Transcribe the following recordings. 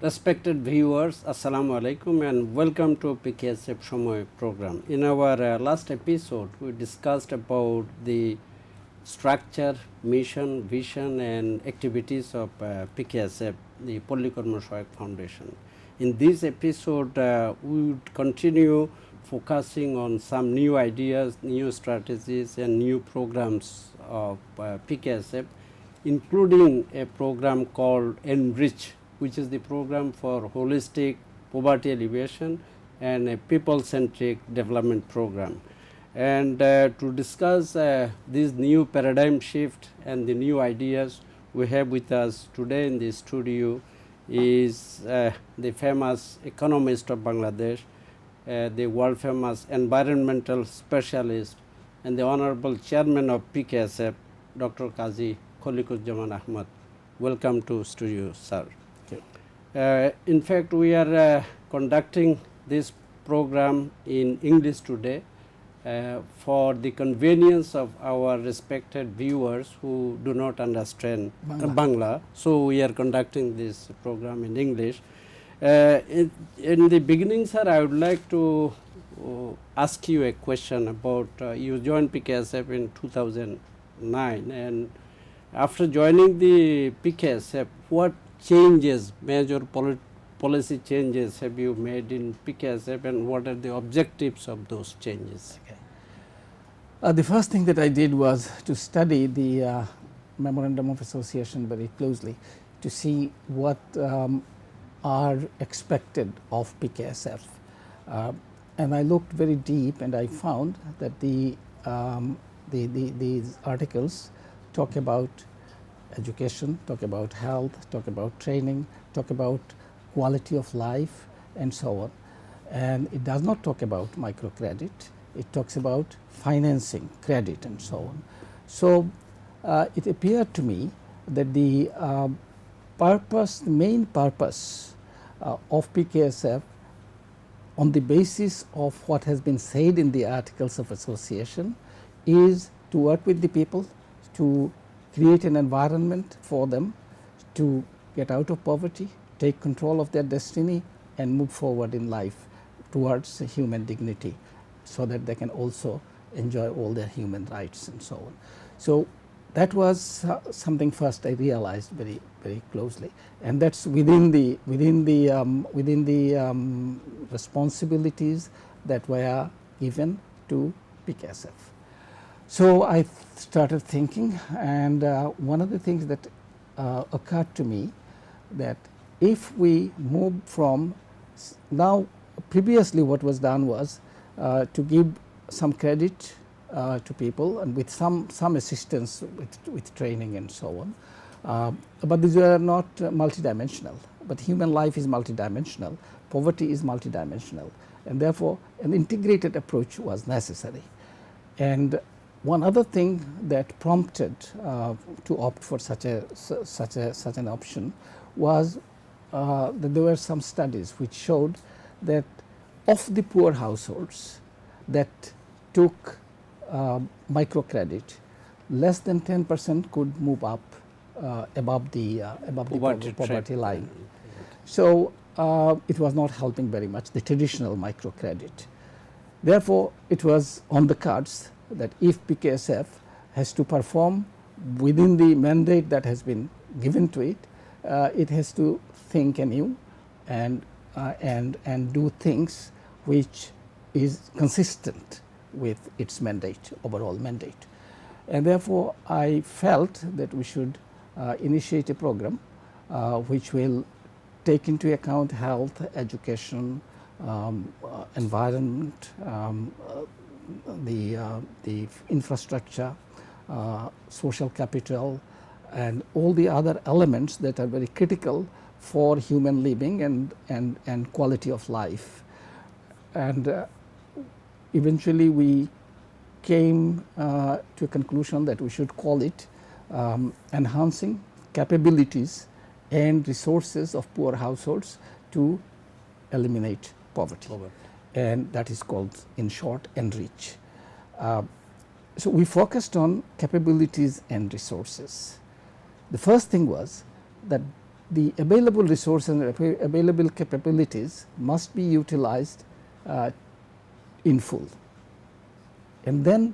Respected viewers, Assalamu alaikum and welcome to PKSF Shomoy program. In our last episode, we discussed about the structure, mission, vision and activities of PKSF, the Karma-Sahayak Foundation. In this episode, we would continue focusing on some new ideas, new strategies and new programs of PKSF, including a program called Enrich, which is the program for holistic poverty alleviation and a people-centric development program. And to discuss this new paradigm shift and the new ideas, we have with us today in the studio is the famous economist of Bangladesh, the world famous environmental specialist and the honorable chairman of PKSF, Dr. Kazi Kholiquzzaman Ahmad. Welcome to studio, sir. In fact, we are conducting this program in English today for the convenience of our respected viewers who do not understand Bangla. So, we are conducting this program in English. In the beginning, sir, I would like to ask you a question about you joined PKSF in 2009, and after joining the PKSF, what changes, major policy changes have you made in PKSF and what are the objectives of those changes? Okay. The first thing that I did was to study the Memorandum of Association very closely to see what are expected of PKSF. And I looked very deep and I found that these articles talk about education, talk about health, talk about training, talk about quality of life and so on. And it does not talk about microcredit, it talks about financing, credit and so on. So it appeared to me that the main purpose of PKSF on the basis of what has been said in the Articles of Association is to work with the people, to create an environment for them to get out of poverty, take control of their destiny and move forward in life towards human dignity so that they can also enjoy all their human rights and so on. So that was something first I realized very, very closely, and that's within the responsibilities that were given to PKSF. So I started thinking, and one of the things that occurred to me that if we move from now, previously what was done was to give some credit to people and with some assistance with training and so on, but these were not multidimensional. But human life is multidimensional, poverty is multidimensional, and therefore an integrated approach was necessary. And one other thing that prompted to opt for such an option was that there were some studies which showed that of the poor households that took microcredit, less than 10% could move up above the poverty line. So it was not helping very much the traditional microcredit. Therefore, it was on the cards that if PKSF has to perform within the mandate that has been given to it, it has to think anew and do things which is consistent with its mandate, overall mandate. And therefore, I felt that we should initiate a program which will take into account health, education, environment, the infrastructure, social capital and all the other elements that are very critical for human living and quality of life. And eventually we came to a conclusion that we should call it enhancing capabilities and resources of poor households to eliminate poverty. And that is called, in short, Enrich. So we focused on capabilities and resources. The first thing was that the available resources and available capabilities must be utilized in full, and then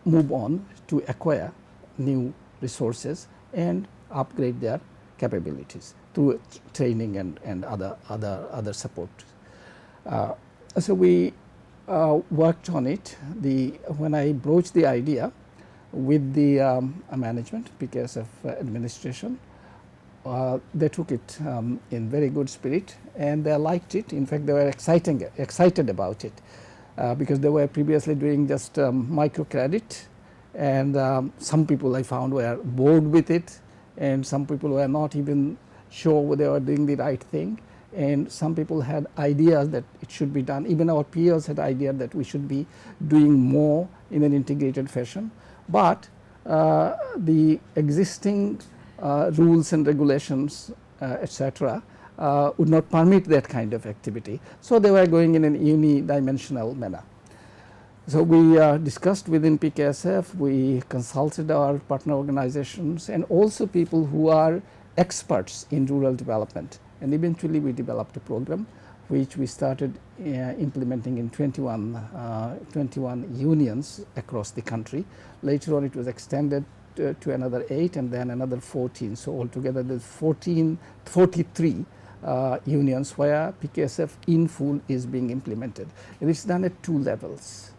move on to acquire new resources and upgrade their capabilities through training and other support. So we worked on it. When I broached the idea with the management, PKSF administration, they took it in very good spirit, and they liked it. In fact, they were excited about it because they were previously doing just microcredit, and some people I found were bored with it, and some people were not even sure they were doing the right thing, and some people had ideas that it should be done. Even our peers had idea that we should be doing more in an integrated fashion, but the existing rules and regulations, etc., would not permit that kind of activity. So they were going in an unidimensional manner. So we discussed within PKSF, we consulted our partner organizations and also people who are experts in rural development, and eventually we developed a program which we started implementing in 21 unions across the country. Later on it was extended to another 8 and then another 14. So altogether there's 43 unions where PKSF in full is being implemented. And it's done at 2 levels.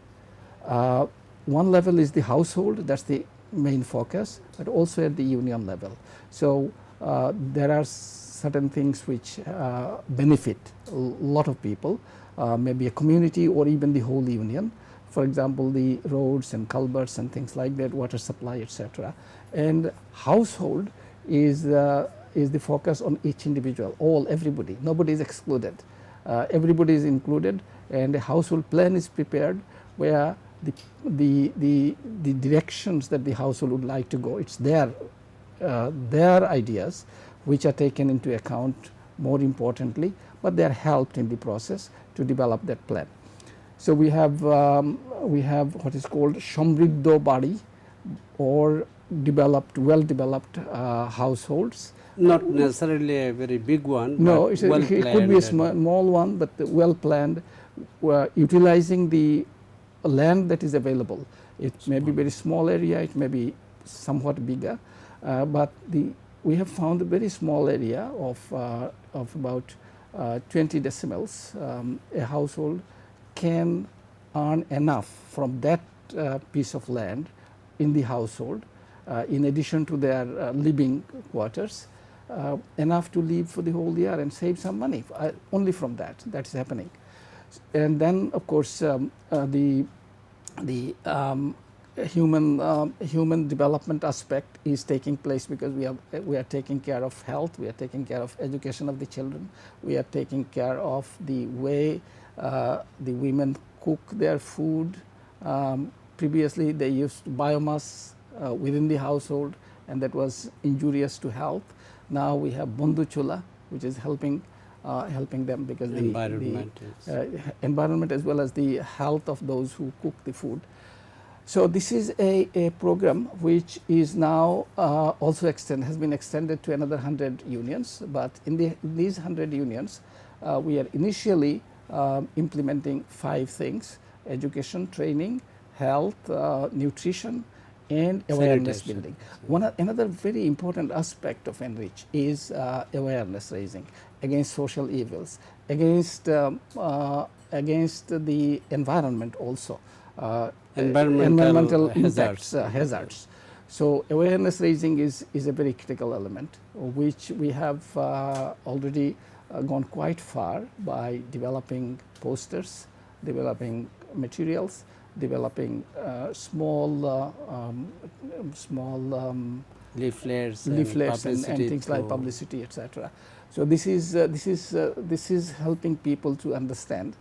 One level is the household, that's the main focus, but also at the union level. So there are certain things which benefit a lot of people, maybe a community or even the whole union. For example, the roads and culverts and things like that, water supply, etc. And household is the focus on each individual, everybody, nobody is excluded. Everybody is included, and a household plan is prepared where the directions that the household would like to go, it's their ideas which are taken into account more importantly, but they are helped in the process to develop that plan. So we have what is called Samriddho Bari, or well developed households. Not necessarily a very big one. No, it could be a small one, but well planned, utilizing the land that is available. It may be very small area, it may be somewhat bigger, but we have found a very small area of about 20 decimals. A household can earn enough from that piece of land in the household, in addition to their living quarters, enough to live for the whole year and save some money only from that is happening. And then of course the human development aspect is taking place, because we are taking care of health, we are taking care of education of the children, we are taking care of the way the women cook their food. Previously they used biomass within the household, and that was injurious to health. Now we have Bandhu Chula, which is helping them, because the environment as well as the health of those who cook the food. So this is a program which is now also has been extended to another 100 unions. But in these 100 unions, we are initially implementing 5 things: education, training, health, nutrition, and awareness building. Another very important aspect of Enrich is awareness raising against social evils, against the environment also. Environmental impacts, hazards. So awareness raising is a very critical element, which we have already gone quite far by developing posters, developing materials, developing small leaflets and things like publicity, etc. So this is helping people to understand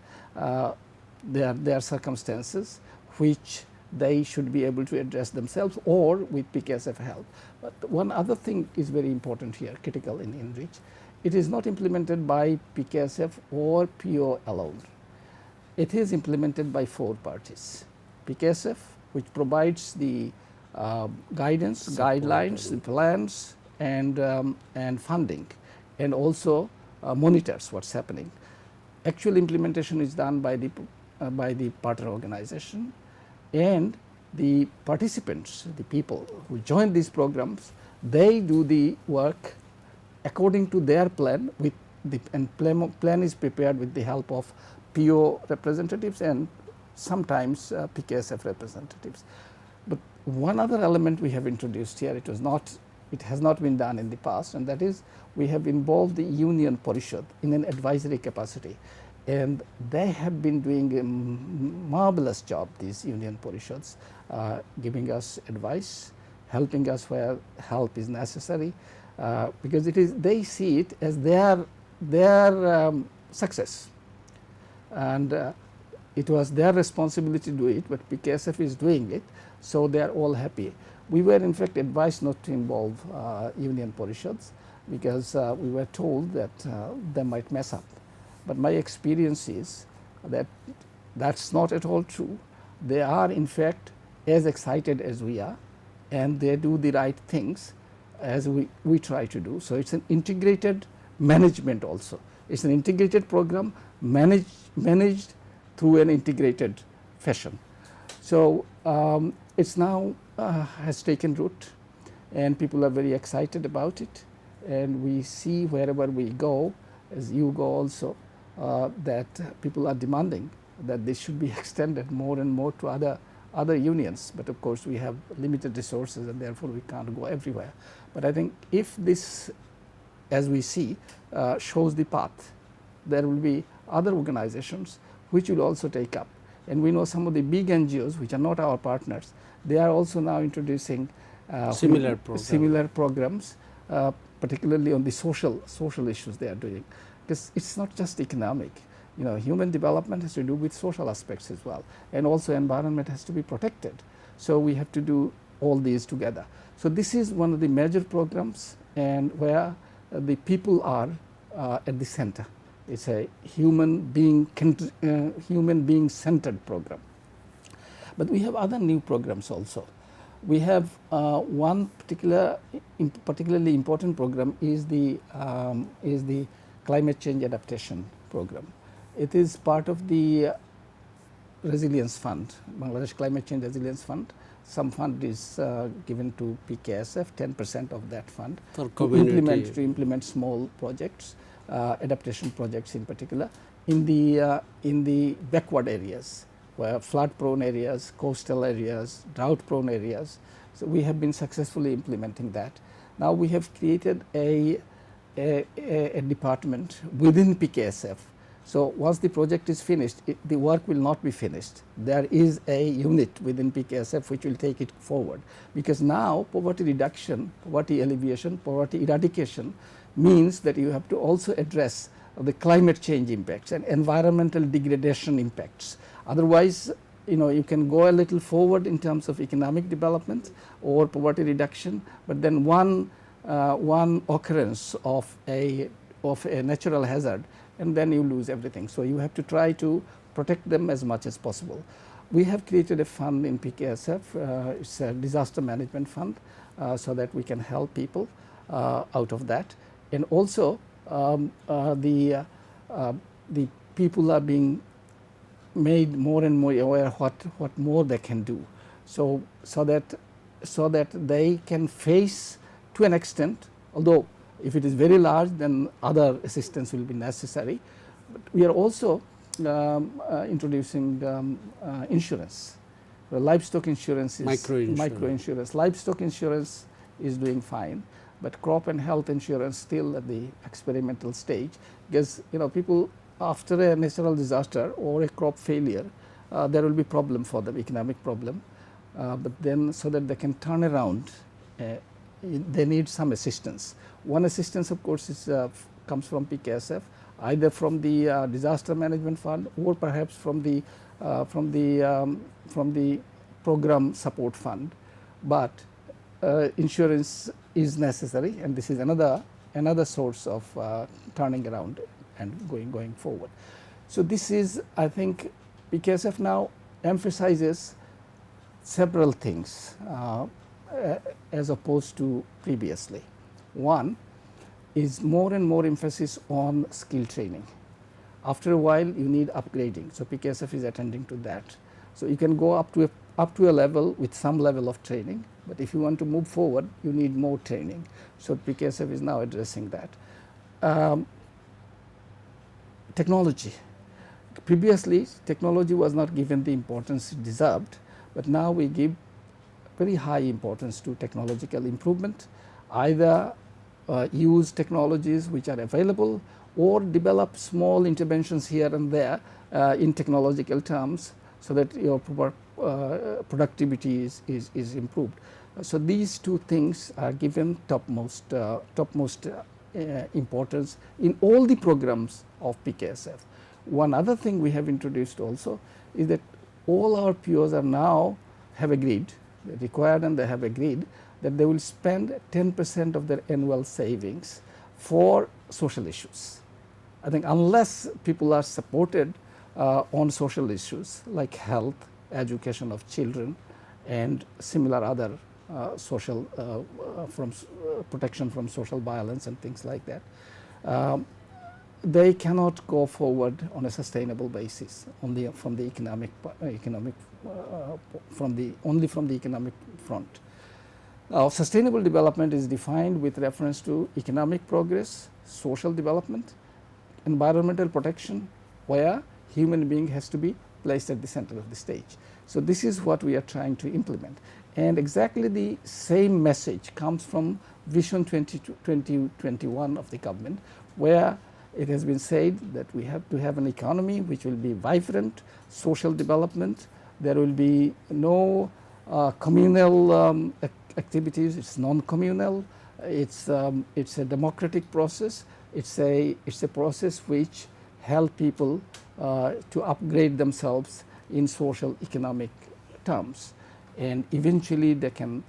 their circumstances, which they should be able to address themselves or with PKSF help. But one other thing is very important here, critical in Enrich. It is not implemented by PKSF or PO alone. It is implemented by 4 parties. PKSF, which provides the guidance, guidelines, the plans, and funding, and also monitors what's happening. Actual implementation is done by the partner organization, and the participants, the people who join these programs, they do the work according to their plan, with and plan is prepared with the help of PO representatives and sometimes PKSF representatives. But one other element we have introduced here, it has not been done in the past, and that is we have involved the Union Parishad in an advisory capacity, and they have been doing a marvelous job, these Union Parishads, giving us advice, helping us where help is necessary, because they see it as their success, and it was their responsibility to do it, but PKSF is doing it, so they are all happy. We were in fact advised not to involve Union Parishads because we were told that they might mess up. But my experience is that that's not at all true. They are in fact as excited as we are, and they do the right things as we try to do. So it's an integrated management also. It's an integrated program managed through an integrated fashion. So it's now has taken root, and people are very excited about it, and we see wherever we go, as you go also, that people are demanding that this should be extended more and more to other unions. But of course we have limited resources, and therefore we can't go everywhere. But I think if this, as we see, shows the path, there will be other organizations which will also take up. And we know some of the big NGOs which are not our partners, they are also now introducing similar programs, particularly on the social issues they are doing. Because it's not just economic. You know, human development has to do with social aspects as well, and also environment has to be protected. So we have to do all these together. So this is one of the major programs, and where the people are at the center. It's a human being centered program. But we have other new programs also. We have one particularly important program is the climate change adaptation program. It is part of the resilience fund, Bangladesh Climate Change Resilience Fund. Some fund is given to PKSF, 10% of that fund to implement small projects, adaptation projects in particular, in the backward areas, where flood prone areas, coastal areas, drought prone areas. So we have been successfully implementing that. Now we have created a department within PKSF. So once the project is finished, the work will not be finished. There is a unit within PKSF which will take it forward, because now poverty reduction, poverty alleviation, poverty eradication means that you have to also address the climate change impacts and environmental degradation impacts. Otherwise, you know, you can go a little forward in terms of economic development or poverty reduction, but then one occurrence of a natural hazard, and then you lose everything. So you have to try to protect them as much as possible. We have created a fund in PKSF. It's a disaster management fund, so that we can help people out of that. And also the people are being made more and more aware what more they can do, so that they can face, to an extent, although if it is very large, then other assistance will be necessary. But we are also introducing insurance. Livestock insurance is micro insurance. Livestock insurance is doing fine, but crop and health insurance still at the experimental stage, because you know, people after a natural disaster or a crop failure, there will be problem for them, economic problem, but then so that they can turn around, they need some assistance. One assistance, of course, is comes from PKSF, either from the disaster management fund or perhaps from the program support fund. But insurance is necessary, and this is another source of turning around and going forward. So this is, I think, PKSF now emphasizes several things as opposed to previously. One, is more and more emphasis on skill training. After a while you need upgrading, so PKSF is attending to that. So you can go up to a level with some level of training, but if you want to move forward you need more training. So PKSF is now addressing that. Technology. Previously technology was not given the importance it deserved, but now we give very high importance to technological improvement, either use technologies which are available or develop small interventions here and there in technological terms, so that your productivity is improved. So these two things are given topmost importance in all the programs of PKSF. One other thing we have introduced also is that all our POs are now have agreed, they required and they have agreed that they will spend 10% of their annual savings for social issues. I think unless people are supported on social issues like health, education of children and similar other social protection from social violence and things like that, they cannot go forward on a sustainable basis only from the economic front. Sustainable development is defined with reference to economic progress, social development, environmental protection, where human being has to be placed at the center of the stage. So this is what we are trying to implement, and exactly the same message comes from Vision 2021 of the government, where it has been said that we have to have an economy which will be vibrant, social development. There will be no communal activities. It's non-communal. It's a democratic process. It's a process which help people to upgrade themselves in social economic terms, and eventually they can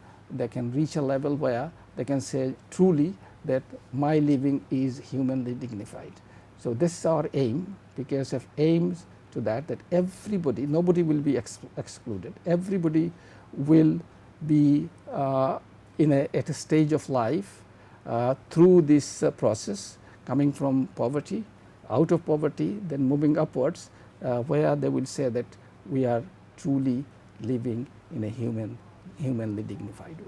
reach a level where they can say truly that my living is humanly dignified. So this is our aim. PKSF aims to that everybody, nobody will be excluded. Everybody will be at a stage of life through this process, coming from poverty, out of poverty, then moving upwards, where they will say that we are truly living in a humanly dignified way.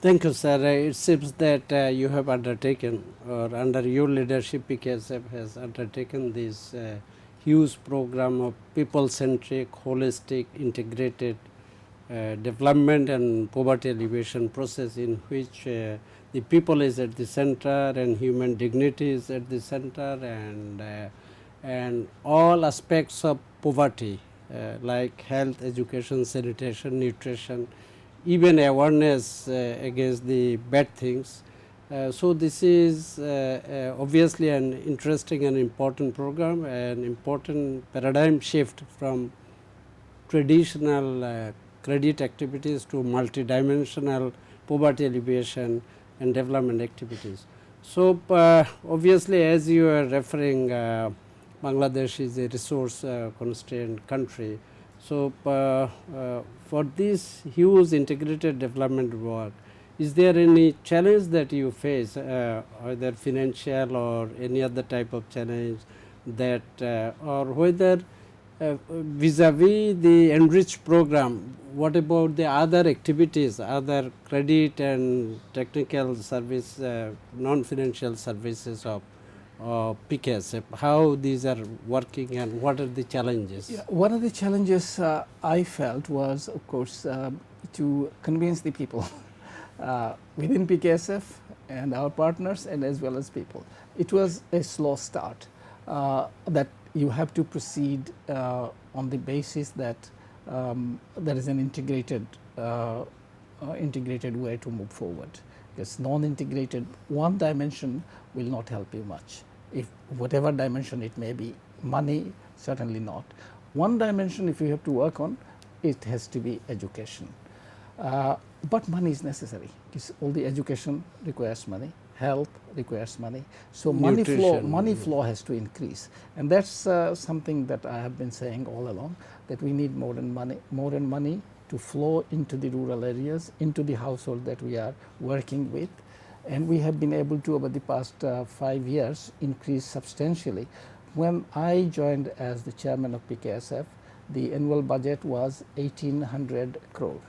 Thank you, sir. It seems that you have undertaken, or under your leadership, PKSF has undertaken this huge program of people-centric, holistic, integrated development and poverty alleviation process, in which the people is at the center and human dignity is at the center, and all aspects of poverty like health, education, sanitation, nutrition, even awareness against the bad things. So this is obviously an interesting and important program, an important paradigm shift from traditional credit activities to multidimensional poverty alleviation and development activities. So obviously, as you are referring, Bangladesh is a resource constrained country. So for this huge integrated development work, is there any challenge that you face, either financial or any other type of challenge, that or whether vis-a-vis the enriched program, what about the other activities, other credit and technical service, non-financial services of PKSF, how these are working and what are the challenges? Yeah, one of the challenges I felt was, of course, to convince the people within PKSF and our partners, and as well as people. It was a slow start, that you have to proceed on the basis that there is an integrated way to move forward. Because non-integrated, one dimension will not help you much. If whatever dimension it may be, money certainly not. One dimension, if you have to work on, it has to be education. But money is necessary, because all the education requires money, health requires money. So money flow has to increase, and that's something that I have been saying all along, that we need more and money to flow into the rural areas, into the household that we are working with, and we have been able to over the past 5 years increase substantially. When I joined as the chairman of PKSF, the annual budget was 1800 crore.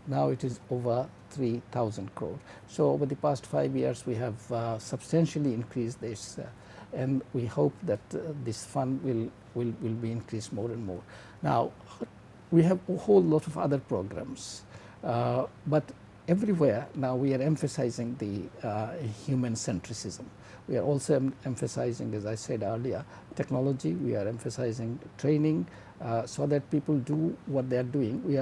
Now it is over 3000 crore. So over the past 5 years we have substantially increased this, and we hope that this fund will be increased more and more. Now we have a whole lot of other programs, but everywhere now we are emphasizing the human centricism. We are also emphasizing, as I said earlier, technology. We are emphasizing training, so that people do what they are doing. We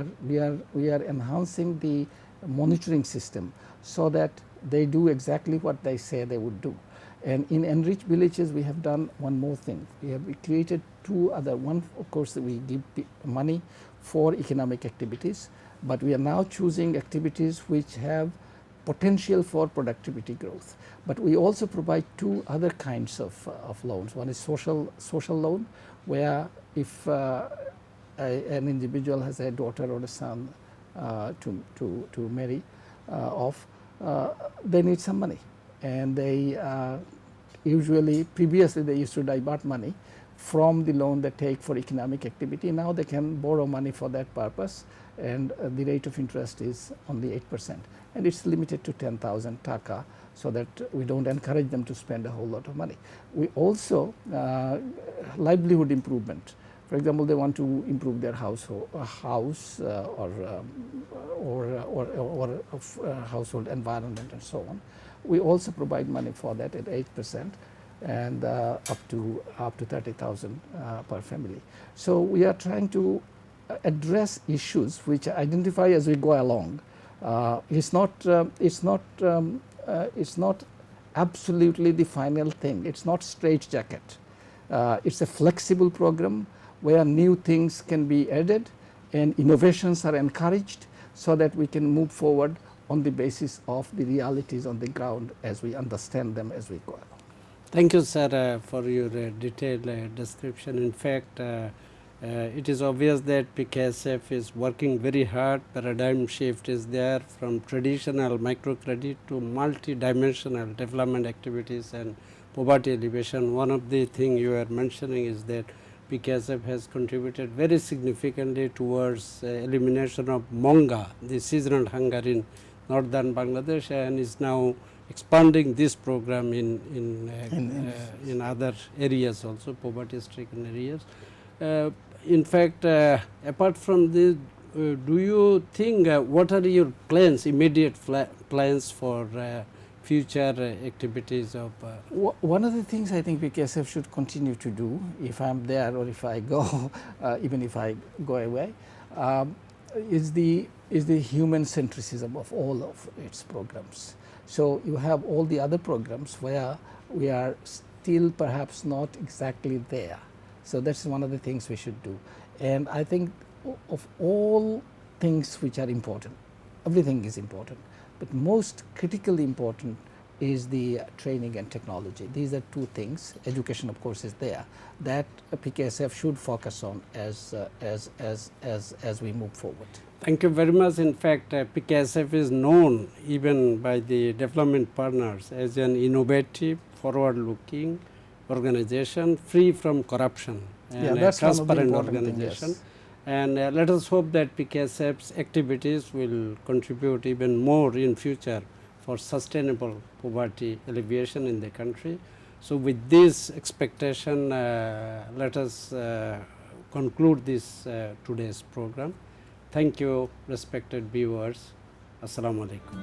are enhancing the monitoring system so that they do exactly what they say they would do. And in enriched villages we have done one more thing. We created two other. One, of course, we give money for economic activities, but we are now choosing activities which have potential for productivity growth. But we also provide two other kinds of loans. One is social loan, where if an individual has a daughter or a son to marry off, they need some money, and they usually previously they used to divert money from the loan they take for economic activity. Now they can borrow money for that purpose, and the rate of interest is only 8%, and it's limited to 10,000 taka, so that we don't encourage them to spend a whole lot of money. We also livelihood improvement. For example, they want to improve their house or household environment and so on. We also provide money for that at 8%, and up to 30,000 per family. So we are trying to address issues which identify as we go along. It's not absolutely the final thing. It's not straitjacket. It's a flexible program where new things can be added and innovations are encouraged, so that we can move forward on the basis of the realities on the ground as we understand them as we go along. Thank you, sir, for your detailed description. In fact, it is obvious that PKSF is working very hard. Paradigm shift is there from traditional microcredit to multi-dimensional development activities and poverty alleviation. One of the things you are mentioning is that PKSF has contributed very significantly towards elimination of monga, the seasonal hunger in northern Bangladesh, and is now expanding this program in other areas also, poverty-stricken areas. In fact, apart from this, do you think what are your plans, immediate plans for future activities of? One of the things I think PKSF should continue to do, if I'm there or if I go, even if I go away, is the human centricism of all of its programs. So you have all the other programs where we are still perhaps not exactly there. So that's one of the things we should do. And I think of all things which are important, everything is important, but most critically important is the training and technology. These are two things. Education, of course, is there, that PKSF should focus on as we move forward. Thank you very much. In fact, PKSF is known even by the development partners as an innovative, forward-looking organization, free from corruption, and a transparent organization. Yes. And let us hope that PKSF's activities will contribute even more in future for sustainable poverty alleviation in the country. So with this expectation, let us conclude this today's program. Thank you, respected viewers. Assalamu alaikum.